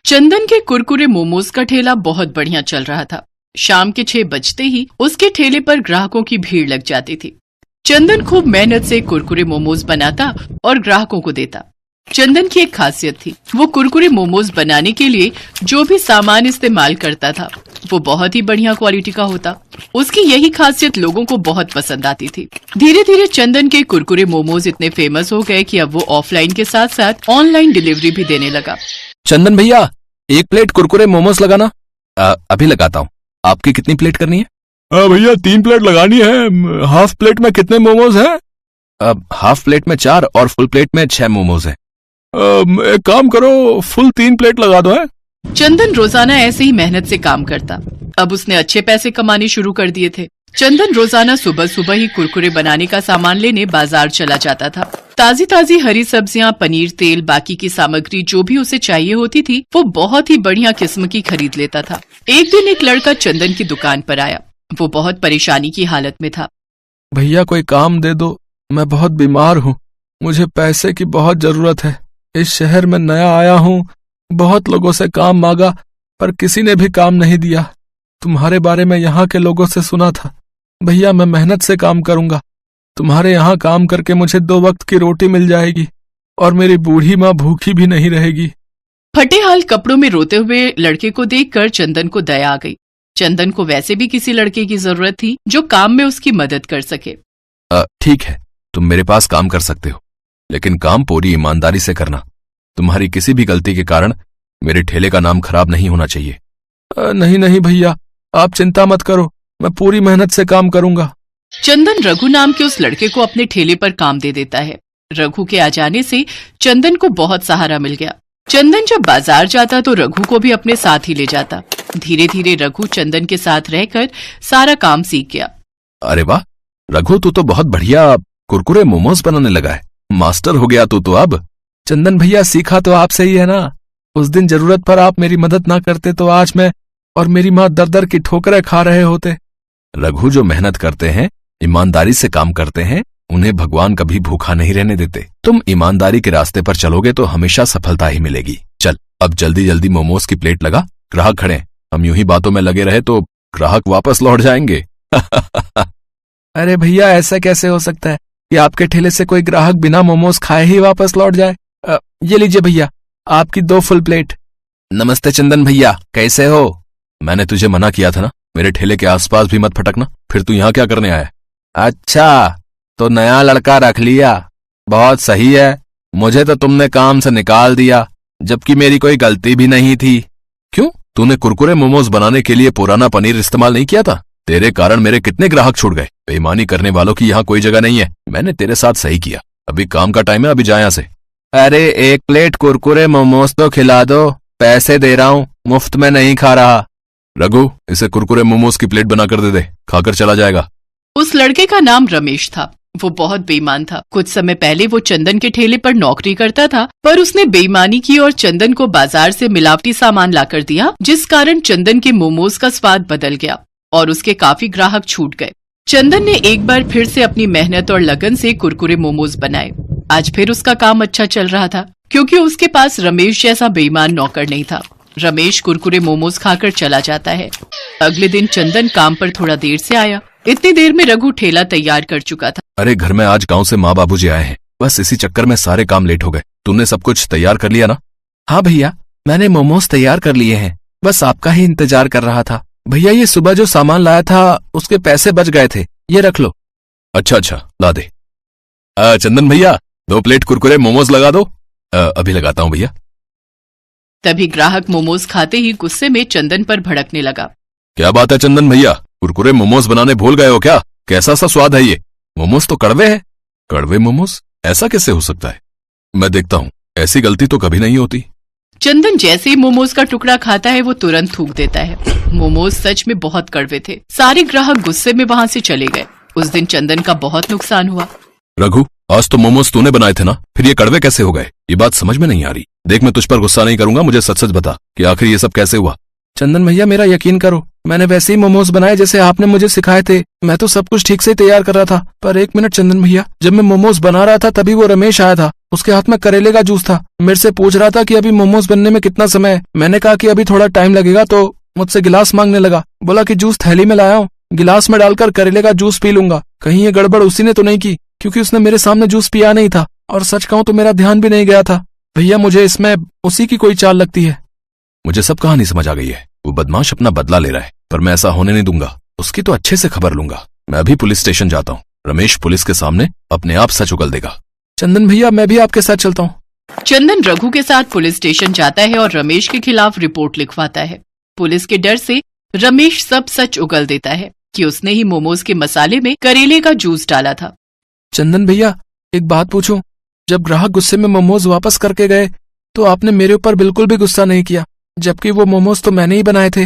चंदन के कुरकुरे मोमोज का ठेला बहुत बढ़िया चल रहा था। शाम के 6 बजते ही उसके ठेले पर ग्राहकों की भीड़ लग जाती थी। चंदन खूब मेहनत से कुरकुरे मोमोज बनाता और ग्राहकों को देता। चंदन की एक खासियत थी, वो कुरकुरे मोमोज बनाने के लिए जो भी सामान इस्तेमाल करता था वो बहुत ही बढ़िया क्वालिटी का होता। उसकी यही खासियत लोगों को बहुत पसंद आती थी। धीरे धीरे चंदन के कुरकुरे मोमोज इतने फेमस हो गए कि अब वो ऑफलाइन के साथ साथ ऑनलाइन डिलीवरी भी देने लगा। चंदन भैया, 1 प्लेट कुरकुरे मोमोज लगाना। अभी लगाता हूँ। आपकी कितनी प्लेट करनी है? भैया 3 प्लेट लगानी है। हाफ प्लेट में कितने मोमोज हैं? हाफ प्लेट में 4 और फुल प्लेट में 6 मोमोज हैं। एक काम करो, फुल 3 प्लेट लगा दो है। चंदन रोजाना ऐसे ही मेहनत से काम करता। अब उसने अच्छे पैसे कमाने शुरू कर दिए थे। चंदन रोजाना सुबह सुबह ही कुरकुरे बनाने का सामान लेने बाजार चला जाता था। ताजी ताजी हरी सब्जियां, पनीर, तेल, बाकी की सामग्री जो भी उसे चाहिए होती थी वो बहुत ही बढ़िया किस्म की खरीद लेता था। एक दिन एक लड़का चंदन की दुकान पर आया। वो बहुत परेशानी की हालत में था। भैया कोई काम दे दो, मैं बहुत बीमार हूँ, मुझे पैसे की बहुत जरूरत है। इस शहर में नया आया हूँ, बहुत लोगों से काम मांगा पर किसी ने भी काम नहीं दिया। तुम्हारे बारे में यहाँ के लोगों से सुना था। भैया मैं मेहनत से काम करूंगा, तुम्हारे यहाँ काम करके मुझे 2 वक्त की रोटी मिल जाएगी और मेरी बूढ़ी माँ भूखी भी नहीं रहेगी। फटे हाल कपड़ों में रोते हुए लड़के को देखकर चंदन को दया आ गई। चंदन को वैसे भी किसी लड़के की जरूरत थी जो काम में उसकी मदद कर सके। ठीक है, तुम मेरे पास काम कर सकते हो, लेकिन काम पूरी ईमानदारी से करना। तुम्हारी किसी भी गलती के कारण मेरे ठेले का नाम खराब नहीं होना चाहिए। नहीं नहीं भैया, आप चिंता मत करो, मैं पूरी मेहनत से काम करूंगा। चंदन रघु नाम के उस लड़के को अपने ठेले पर काम दे देता है। रघु के आ जाने से चंदन को बहुत सहारा मिल गया। चंदन जब बाजार जाता तो रघु को भी अपने साथ ही ले जाता। धीरे धीरे रघु चंदन के साथ रहकर सारा काम सीख गया। अरे वाह रघु, तू तो बहुत बढ़िया कुरकुरे मोमोज बनाने लगा है। मास्टर हो गया तू तो अब। चंदन भैया सीखा तो आपसे ही है ना। उस दिन जरूरत पर आप मेरी मदद ना करते तो आज मैं और मेरी माँ दर दर की ठोकरें खा रहे होते। रघु, जो मेहनत करते हैं, ईमानदारी से काम करते हैं, उन्हें भगवान कभी भूखा नहीं रहने देते। तुम ईमानदारी के रास्ते पर चलोगे तो हमेशा सफलता ही मिलेगी। चल अब जल्दी जल्दी मोमोज की प्लेट लगा, ग्राहक खड़े। हम यूं ही बातों में लगे रहे तो ग्राहक वापस लौट जाएंगे। अरे भैया ऐसा कैसे हो सकता है कि आपके ठेले से कोई ग्राहक बिना मोमोज खाए ही वापस लौट जाए। ये लीजिए भैया, आपकी 2 फुल प्लेट। नमस्ते चंदन भैया, कैसे हो? मैंने तुझे मना किया था ना, मेरे ठेले के आसपास भी मत फटकना। फिर तू यहाँ क्या करने आया? अच्छा, तो नया लड़का रख लिया, बहुत सही है। मुझे तो तुमने काम से निकाल दिया, जबकि मेरी कोई गलती भी नहीं थी। क्यों? तूने कुरकुरे मोमोज बनाने के लिए पुराना पनीर इस्तेमाल नहीं किया था? तेरे कारण मेरे कितने ग्राहक छूट गए। बेईमानी करने वालों की यहाँ कोई जगह नहीं है। मैंने तेरे साथ सही किया। अभी काम का टाइम है, अभी जा यहाँ से। अरे 1 प्लेट कुरकुरे मोमोज तो खिला दो, पैसे दे रहा हूँ, मुफ्त में नहीं खा रहा। रघु, इसे कुरकुरे मोमोज की प्लेट बनाकर दे दे, खाकर चला जाएगा। उस लड़के का नाम रमेश था। वो बहुत बेईमान था। कुछ समय पहले वो चंदन के ठेले पर नौकरी करता था, पर उसने बेईमानी की और चंदन को बाजार से मिलावटी सामान लाकर दिया, जिस कारण चंदन के मोमोज का स्वाद बदल गया और उसके काफी ग्राहक छूट गए। चंदन ने एक बार फिर से अपनी मेहनत और लगन से कुरकुरे मोमोज बनाए। आज फिर उसका काम अच्छा चल रहा था, क्योंकि उसके पास रमेश जैसा बेईमान नौकर नहीं था। रमेश कुरकुरे मोमोज खाकर चला जाता है। अगले दिन चंदन काम पर थोड़ा देर से आया। इतनी देर में रघु ठेला तैयार कर चुका था। अरे घर में आज गांव से माँ बाबूजी आए हैं, बस इसी चक्कर में सारे काम लेट हो गए। तूने सब कुछ तैयार कर लिया ना? हाँ भैया, मैंने मोमोज तैयार कर लिए हैं, बस आपका ही इंतजार कर रहा था। भैया ये सुबह जो सामान लाया था उसके पैसे बच गए थे, ये रख लो। अच्छा, ला दे। चंदन भैया 2 प्लेट कुरकुरे मोमोज लगा दो। अभी लगाता हूँ भैया। तभी ग्राहक मोमोज खाते ही गुस्से में चंदन पर भड़कने लगा। क्या बात है चंदन भैया, कुरकुरे मोमोज बनाने भूल गए हो क्या? कैसा सा स्वाद है ये? मोमोज तो कड़वे हैं। कड़वे मोमोज? ऐसा कैसे हो सकता है? मैं देखता हूँ, ऐसी गलती तो कभी नहीं होती। चंदन जैसे ही मोमोज का टुकड़ा खाता है वो तुरंत थूक देता है। मोमोज सच में बहुत कड़वे थे। सारे ग्राहक गुस्से में वहाँ से चले गए। उस दिन चंदन का बहुत नुकसान हुआ। रघु, आज तो मोमोज तूने बनाए थे ना, फिर ये कड़वे कैसे हो गए? ये बात समझ में नहीं आ रही। देख, मैं तुझ पर गुस्सा नहीं करूंगा, मुझे सच सच बता कि आखिर ये सब कैसे हुआ। चंदन भैया मेरा यकीन करो, मैंने वैसे ही मोमोज बनाए जैसे आपने मुझे सिखाए थे। मैं तो सब कुछ ठीक से तैयार कर रहा था, पर 1 मिनट चंदन भैया, जब मैं मोमोज बना रहा था तभी वो रमेश आया था। उसके हाथ में करेले का जूस था। मेरे से पूछ रहा था कि अभी मोमोज बनने में कितना समय है। मैंने कहा कि अभी थोड़ा टाइम लगेगा, तो मुझसे गिलास मांगने लगा। बोला कि जूस थैली में लाया हूँ, गिलास में डालकर करेले का जूस पी लूंगा। कहीं ये गड़बड़ उसी ने तो नहीं की, क्योंकि उसने मेरे सामने जूस पिया नहीं था, और सच कहूं तो मेरा ध्यान भी नहीं गया था। भैया मुझे इसमें उसी की कोई चाल लगती है। मुझे सब कहानी समझ आ गई है। वो बदमाश अपना बदला ले रहा है, पर मैं ऐसा होने नहीं दूंगा। उसकी तो अच्छे से खबर लूंगा। मैं अभी पुलिस स्टेशन जाता हूँ। रमेश पुलिस के सामने अपने आप सच उगल देगा। चंदन भैया, मैं भी आपके साथ चलता हूँ। चंदन रघु के साथ पुलिस स्टेशन जाता है और रमेश के खिलाफ रिपोर्ट लिखवाता है। पुलिस के डर से रमेश सब सच उगल देता है कि उसने ही मोमोज के मसाले में करेले का जूस डाला था। चंदन भैया, एक बात पूछूं? जब ग्राहक गुस्से में मोमोज वापस करके गए तो आपने मेरे ऊपर बिल्कुल भी गुस्सा नहीं किया, जबकि वो मोमोज तो मैंने ही बनाए थे।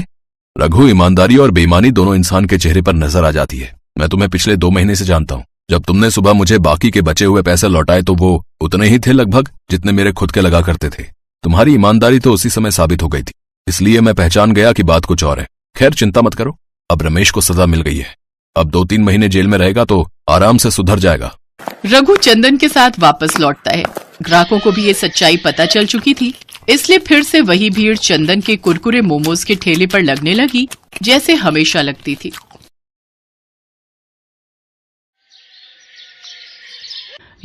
रघु, ईमानदारी और बेईमानी दोनों इंसान के चेहरे पर नजर आ जाती है। मैं तुम्हें पिछले 2 महीने से जानता हूँ। जब तुमने सुबह मुझे बाकी के बचे हुए पैसे लौटाए तो वो उतने ही थे लगभग जितने मेरे खुद के लगा करते थे। तुम्हारी ईमानदारी तो उसी समय साबित हो गई थी, इसलिए मैं पहचान गया कि बात कुछ और है। खैर, चिंता मत करो, अब रमेश को सजा मिल गई है। अब 2-3 महीने जेल में रहेगा तो आराम से सुधर जाएगा। रघु चंदन के साथ वापस लौटता है। ग्राहकों को भी ये सच्चाई पता चल चुकी थी, इसलिए फिर से वही भीड़ चंदन के कुरकुरे मोमोज के ठेले पर लगने लगी, जैसे हमेशा लगती थी।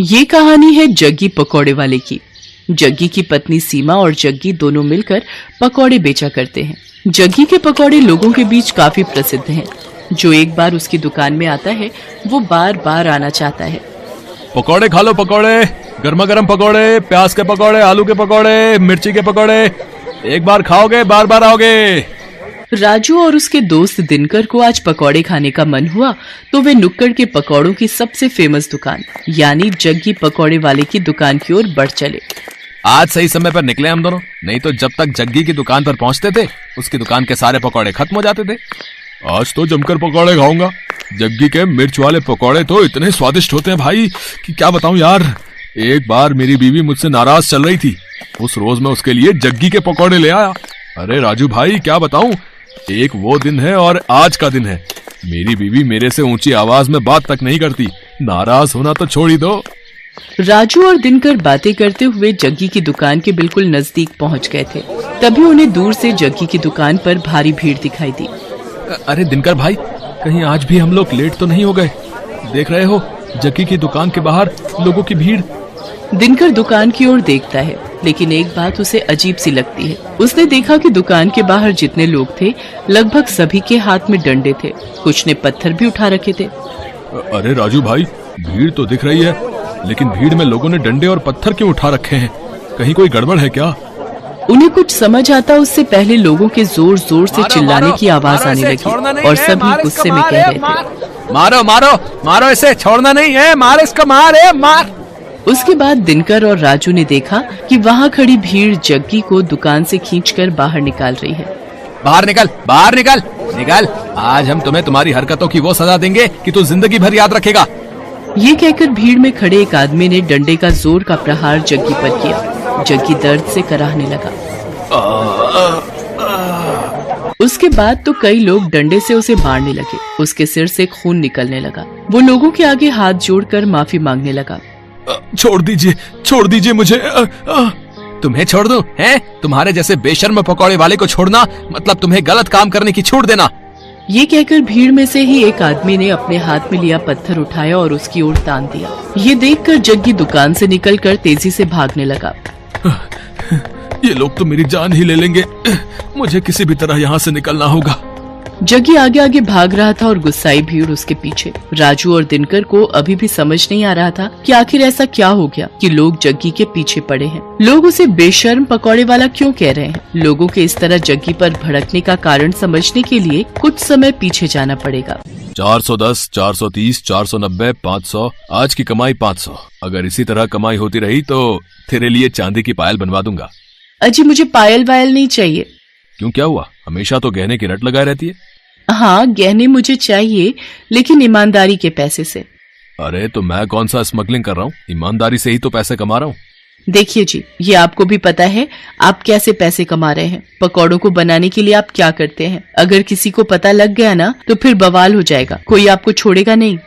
ये कहानी है जग्गी पकौड़े वाले की। जग्गी की पत्नी सीमा और जग्गी दोनों मिलकर पकौड़े बेचा करते हैं। जग्गी के पकौड़े लोगों के बीच काफी प्रसिद्ध हैं। जो एक बार उसकी दुकान में आता है वो बार बार आना चाहता है। पकौड़े खा लो, पकौड़े, गर्मा गर्म पकौड़े, प्याज के पकौड़े, आलू के पकौड़े, मिर्ची के पकौड़े। एक बार खाओगे बार बार आओगे। राजू और उसके दोस्त दिनकर को आज पकौड़े खाने का मन हुआ तो वे नुक्कड़ के पकौड़ों की सबसे फेमस दुकान यानी जग्गी पकौड़े वाले की दुकान की ओर बढ़ चले। आज सही समय पर निकले हम दोनों, नहीं तो जब तक जग्गी की दुकान पर पहुंचते थे उसकी दुकान के सारे पकौड़े खत्म हो जाते थे। आज तो जमकर पकौड़े खाऊंगा। जग्गी के मिर्च वाले पकौड़े तो इतने स्वादिष्ट होते हैं भाई कि क्या बताऊं यार। एक बार मेरी बीवी मुझसे नाराज चल रही थी, उस रोज मैं उसके लिए जग्गी के पकौड़े ले आया। अरे राजू भाई, क्या बताऊं, एक वो दिन है और आज का दिन है। मेरी बीवी मेरे से ऊंची आवाज में बात तक नहीं करती, नाराज होना तो छोड़ ही दो। राजू और दिनकर बातें करते हुए जग्गी की दुकान के बिल्कुल नजदीक पहुंच गए थे। तभी उन्हें दूर से जग्गी की दुकान पर भारी भीड़ दिखाई दी। अरे दिनकर भाई, कहीं आज भी हम लोग लेट तो नहीं हो गए? देख रहे हो जग्गी की दुकान के बाहर लोगों की भीड़। दिनकर दुकान की ओर देखता है, लेकिन एक बात उसे अजीब सी लगती है। उसने देखा कि दुकान के बाहर जितने लोग थे लगभग सभी के हाथ में डंडे थे, कुछ ने पत्थर भी उठा रखे थे। अरे राजू भाई, भीड़ तो दिख रही है, लेकिन भीड़ में लोगों ने डंडे और पत्थर क्यों उठा रखे हैं? कहीं कोई गड़बड़ है क्या? उन्हें कुछ समझ आता उससे पहले लोगों के जोर जोर से चिल्लाने की आवाज आने लगी और सभी गुस्से में कह रहे थे, मारो मारो मारो इसे, छोड़ना नहीं है, मार इसको, मार मार। उसके बाद दिनकर और राजू ने देखा कि वहाँ खड़ी भीड़ जग्गी को दुकान से खींचकर बाहर निकाल रही है। बाहर निकल, बाहर निकल, निकल। आज हम तुम्हें तुम्हारी हरकतों की वो सजा देंगे कि तू जिंदगी भर याद रखेगा। ये कहकर भीड़ में खड़े एक आदमी ने डंडे का जोर का प्रहार जग्गी पर किया। जग्गी दर्द से कराहने लगा। उसके बाद तो कई लोग डंडे से उसे मारने लगे। उसके सिर से खून निकलने लगा। वो लोगों के आगे हाथ जोड़कर माफी मांगने लगा। छोड़ दीजिए मुझे। तुम्हें छोड़ दूं? हैं? तुम्हारे जैसे बेशर्म पकौड़े वाले को छोड़ना मतलब तुम्हें गलत काम करने की छूट देना। ये कहकर भीड़ में से ही एक आदमी ने अपने हाथ में लिया पत्थर उठाया और उसकी ओर तान दिया। ये देखकर जग्गी दुकान से निकलकर तेजी से भागने लगा। ये लोग तो मेरी जान ही ले लेंगे, मुझे किसी भी तरह यहाँ से निकलना होगा। जग्गी आगे आगे भाग रहा था और गुस्साई भीड़ उसके पीछे। राजू और दिनकर को अभी भी समझ नहीं आ रहा था कि आखिर ऐसा क्या हो गया कि लोग जग्गी के पीछे पड़े हैं। लोग उसे बेशर्म पकौड़े वाला क्यों कह रहे हैं? लोगों के इस तरह जग्गी पर भड़कने का कारण समझने के लिए कुछ समय पीछे जाना पड़ेगा। 410, 430, 490, 500, आज की कमाई 500। अगर इसी तरह कमाई होती रही तो तेरे लिए चांदी की पायल बनवा दूंगा। अजी, मुझे पायल वायल नहीं चाहिए। क्यों, क्या हुआ? हमेशा तो गहने की रट लगाए रहती है। हाँ, गहने मुझे चाहिए, लेकिन ईमानदारी के पैसे से। अरे तो मैं कौन सा स्मगलिंग कर रहा हूँ? ईमानदारी से ही तो पैसे कमा रहा हूँ। देखिए जी, ये आपको भी पता है आप कैसे पैसे कमा रहे हैं। पकौड़ों को बनाने के लिए आप क्या करते हैं? अगर किसी को पता लग गया ना तो फिर बवाल हो जाएगा, कोई आपको छोड़ेगा नहीं।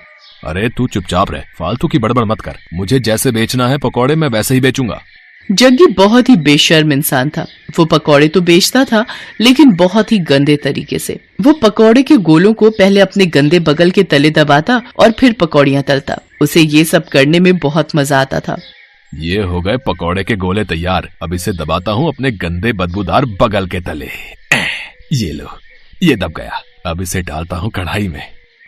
अरे तू चुपचाप रह, फालतू की बड़बड़ मत कर। मुझे जैसे बेचना है पकौड़े मैं वैसे ही बेचूंगा। जग्गी बहुत ही बेशर्म इंसान था। वो पकौड़े तो बेचता था लेकिन बहुत ही गंदे तरीके से। वो पकौड़े के गोलों को पहले अपने गंदे बगल के तले दबाता और फिर पकौड़ियां तलता। उसे ये सब करने में बहुत मजा आता था। ये हो गए पकौड़े के गोले तैयार। अब इसे दबाता हूँ अपने गंदे बदबूदार बगल के तले। ये लो, ये दब गया। अब इसे डालता हूँ कढ़ाई में।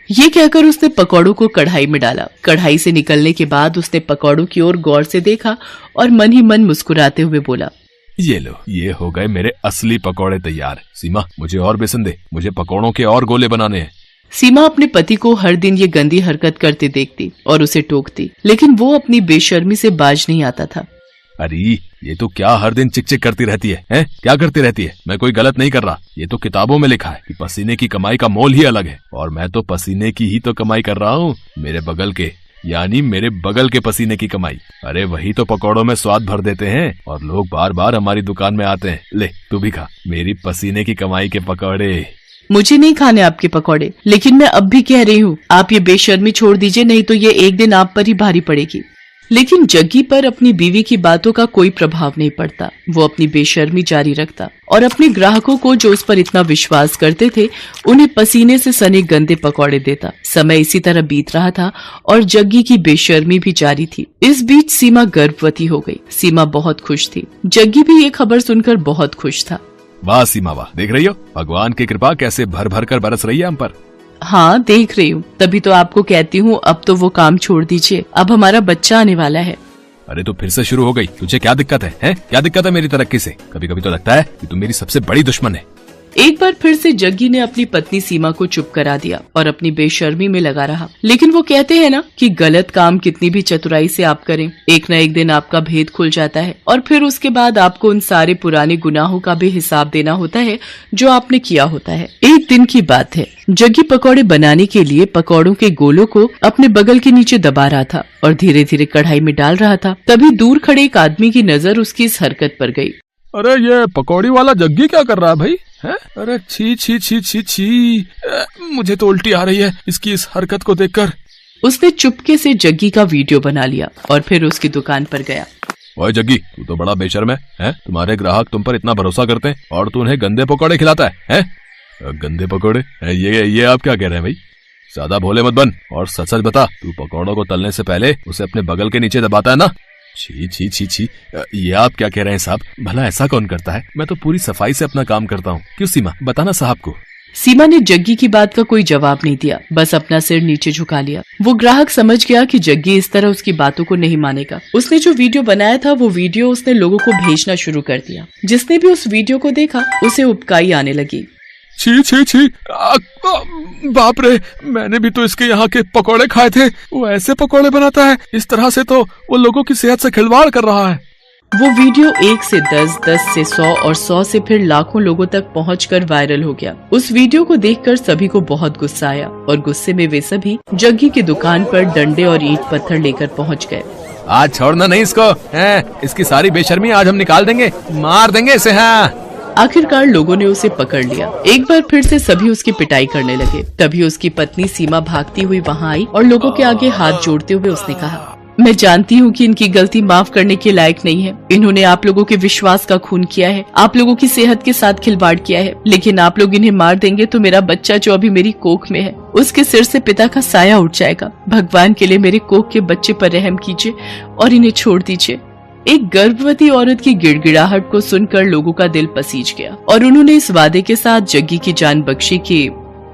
ये कहकर उसने पकौड़ों को कढ़ाई में डाला। कढ़ाई से निकलने के बाद उसने पकौड़ों की ओर गौर से देखा और मन ही मन मुस्कुराते हुए बोला, ये लो, ये हो गए मेरे असली पकौड़े तैयार। सीमा, मुझे और बेसन दे, मुझे पकौड़ों के और गोले बनाने हैं। सीमा अपने पति को हर दिन ये गंदी हरकत करते देखती और उसे टोकती, लेकिन वो अपनी बेशर्मी से बाज नहीं आता था। अरे ये तो क्या हर दिन चिक चिक करती रहती है, हैं? क्या करती रहती है? मैं कोई गलत नहीं कर रहा। ये तो किताबों में लिखा है कि पसीने की कमाई का मोल ही अलग है, और मैं तो पसीने की ही तो कमाई कर रहा हूँ। मेरे बगल के, यानी मेरे बगल के पसीने की कमाई। अरे वही तो पकौड़ों में स्वाद भर देते हैं और लोग बार बार हमारी दुकान में आते हैं। ले तू भी खा मेरी पसीने की कमाई के पकौड़े। मुझे नहीं खाने आपके पकौड़े, लेकिन मैं अब भी कह रही हूँ आप ये बेशर्मी छोड़ दीजिए, नहीं तो ये एक दिन आप पर ही भारी पड़ेगी। लेकिन जग्गी पर अपनी बीवी की बातों का कोई प्रभाव नहीं पड़ता। वो अपनी बेशर्मी जारी रखता और अपने ग्राहकों को जो उस पर इतना विश्वास करते थे उन्हें पसीने से सने गंदे पकौड़े देता। समय इसी तरह बीत रहा था और जग्गी की बेशर्मी भी जारी थी। इस बीच सीमा गर्भवती हो गई। सीमा बहुत खुश थी। जग्गी भी ये खबर सुनकर बहुत खुश था। वाह सीमा वाह, देख रही हो भगवान की कृपा कैसे भर भर कर बरस रही है हम पर। हाँ देख रही हूँ, तभी तो आपको कहती हूँ अब तो वो काम छोड़ दीजिए, अब हमारा बच्चा आने वाला है। अरे तो फिर से शुरू हो गई। तुझे क्या दिक्कत है, हैं? क्या दिक्कत है मेरी तरक्की से? कभी कभी तो लगता है कि तुम मेरी सबसे बड़ी दुश्मन है। एक बार फिर से जग्गी ने अपनी पत्नी सीमा को चुप करा दिया और अपनी बेशर्मी में लगा रहा। लेकिन वो कहते हैं ना कि गलत काम कितनी भी चतुराई से आप करें, एक न एक दिन आपका भेद खुल जाता है और फिर उसके बाद आपको उन सारे पुराने गुनाहों का भी हिसाब देना होता है जो आपने किया होता है। एक दिन की बात है, जग्गी पकौड़े बनाने के लिए पकौड़ों के गोलों को अपने बगल के नीचे दबा रहा था और धीरे धीरे कढ़ाई में डाल रहा था। तभी दूर खड़े एक आदमी की नजर उसकी इस हरकत पर गई। अरे ये पकौड़ी वाला जग्गी क्या कर रहा है भाई? है? अरे छी छी छी छी छी, मुझे तो उल्टी आ रही है इसकी इस हरकत को देखकर। उसने चुपके से जग्गी का वीडियो बना लिया और फिर उसकी दुकान पर गया। ओए जग्गी, तू तो बड़ा बेशर्म है? तुम्हारे ग्राहक तुम पर इतना भरोसा करते हैं और तू उन्हें गंदे पकौड़े खिलाता है? गंदे पकौड़े? ये आप क्या कह रहे हैं भाई? ज्यादा भोले मत बन और सच सच बता, तू पकौड़ों को तलने से पहले उसे अपने बगल के नीचे दबाता है ना? छी छी छी छी, ये आप क्या कह रहे हैं साहब? भला ऐसा कौन करता है? मैं तो पूरी सफाई से अपना काम करता हूँ। क्यों सीमा, बताना साहब को। सीमा ने जग्गी की बात का कोई जवाब नहीं दिया, बस अपना सिर नीचे झुका लिया। वो ग्राहक समझ गया कि जग्गी इस तरह उसकी बातों को नहीं मानेगा। उसने जो वीडियो बनाया था वो वीडियो उसने लोगों को भेजना शुरू कर दिया। जिसने भी उस वीडियो को देखा उसे उबकाई आने लगी। छी छी छी, बाप रे, मैंने भी तो इसके यहाँ के पकौड़े खाए थे। वो ऐसे पकौड़े बनाता है? इस तरह से तो वो लोगों की सेहत से खिलवाड़ कर रहा है। वो वीडियो 1 से 10, 10 से 100 और 100 से फिर लाखों लोगों तक पहुंचकर वायरल हो गया। उस वीडियो को देखकर सभी को बहुत गुस्सा आया और गुस्से में वे सभी जग्गी की दुकान पर डंडे और ईंट पत्थर लेकर पहुंच गए। आज छोड़ना नहीं इसको, इसकी सारी बेशर्मी आज हम निकाल देंगे, मार देंगे इसे। हाँ, आखिरकार लोगों ने उसे पकड़ लिया। एक बार फिर से सभी उसकी पिटाई करने लगे। तभी उसकी पत्नी सीमा भागती हुई वहां आई और लोगों के आगे हाथ जोड़ते हुए उसने कहा, मैं जानती हूँ कि इनकी गलती माफ करने के लायक नहीं है। इन्होंने आप लोगों के विश्वास का खून किया है, आप लोगों की सेहत के साथ खिलवाड़ किया है, लेकिन आप लोग इन्हें मार देंगे तो मेरा बच्चा जो अभी मेरी कोख में है उसके सिर से पिता का साया उठ जाएगा। भगवान के लिए मेरे कोख के बच्चे पर रहम कीजिए और इन्हें छोड़ दीजिए। एक गर्भवती औरत की गिड़गिड़ाहट को सुनकर लोगों का दिल पसीज गया और उन्होंने इस वादे के साथ जग्गी की जान बख्शी कि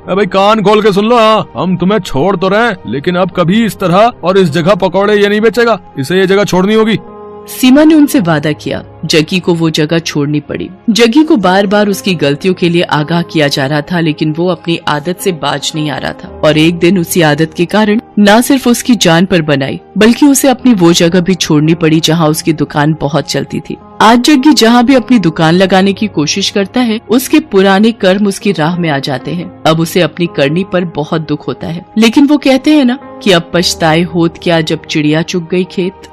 भाई कान खोल के सुन लो, हम तुम्हें छोड़ तो रहे, लेकिन अब कभी इस तरह और इस जगह पकौड़े ये नहीं बेचेगा। इसे ये जगह छोड़नी होगी। सीमा ने उनसे वादा किया। जग्गी को वो जगह छोड़नी पड़ी। जग्गी को बार बार उसकी गलतियों के लिए आगाह किया जा रहा था, लेकिन वो अपनी आदत से बाज नहीं आ रहा था और एक दिन उसी आदत के कारण न सिर्फ उसकी जान पर बनाई बल्कि उसे अपनी वो जगह भी छोड़नी पड़ी जहाँ उसकी दुकान बहुत चलती थी। आज जग्गी जहाँ भी अपनी दुकान लगाने की कोशिश करता है उसके पुराने कर्म उसकी राह में आ जाते हैं। अब उसे अपनी करनी पर बहुत दुख होता है, लेकिन वो कहते हैं ना कि अब पछताए होत क्या जब चिड़िया चुग गई खेत।